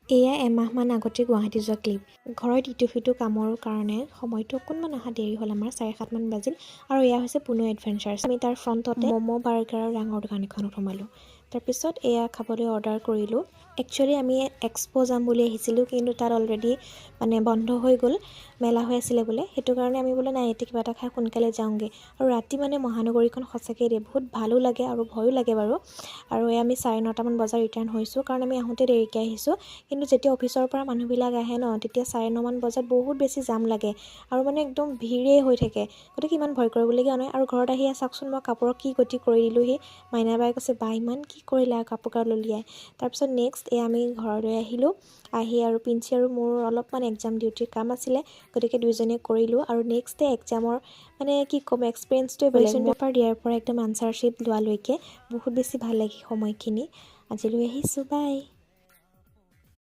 এয়া এমাহমান আগতে গুৱাহাটী যোৱা ক্লিপ। ঘৰত ইটো সিটো কামৰ কাৰণে সময়টো অকণমান অহা দেৰি হ'ল, আমাৰ 7:30 মান বাজিল। আৰু এয়া হৈছে পুনু এডভেঞ্চাৰ্ছ। আমি তাৰ ফ্ৰণ্টতে ম'ম' বাৰ্গাৰ আৰু ডাঙৰ দোকান এখনত সোমালোঁ। তাৰপিছত এয়া খাবলৈ অৰ্ডাৰ কৰিলোঁ। একচুৱেলি আমি এক্সপ' যাম বুলি আহিছিলোঁ, কিন্তু তাত অলৰেডি বন্ধ হৈ গ'ল, মেলা হৈ আছিলে বোলে। সেইটো কাৰণে আমি বোলে নাই, এতিয়া কিবা এটা খাই সোনকালে যাওঁগৈ। আৰু ৰাতি মহানগৰীখন সঁচাকৈ দেই বহুত ভালো লাগে আৰু ভয়ো লাগে বাৰু। আৰু আমি 9:30 মান বজাত ৰিটাৰ্ণ হৈছোঁ, কাৰণ আমি আহোঁতে দেৰিকৈ আহিছোঁ। কিন্তু যেতিয়া অফিচৰ পৰা মানুহবিলাক আহে ন, তেতিয়া 9:30 মান বজাত বহুত বেছি জাম লাগে আৰু একদম ভিৰেই হৈ থাকে। গতিকে ইমান ভয় কৰিবলগীয়া নহয়। আৰু ঘৰত আহি চাওকচোন, মই কাপোৰৰ কি গতি কৰি দিলোঁহি। মাইনা বাই কৈছে, বা ইমান কি কৰিলা কাপোৰ কাপোৰ উলিয়াই। তাৰপিছত নেক্সট আমি ঘৰলৈ আহিলোঁ। আহি আৰু পিঞ্চি আৰু মোৰ অলপমান এক্সাম ডিউটিৰ কাম আছিলে, গতিকে দুয়োজনে কৰিলোঁ। আৰু নেক্সট ডে এক্সামৰ কি ক'ম, এক্সপিৰিয়েঞ্চটোৱে কুৱেশ্যন পেপাৰ দিয়াৰ পৰা একদম আনচাৰ শ্বীট লোৱালৈকে বহুত বেছি ভাল লাগে সময়খিনি। আজিলৈ আহিছোঁ, বাই।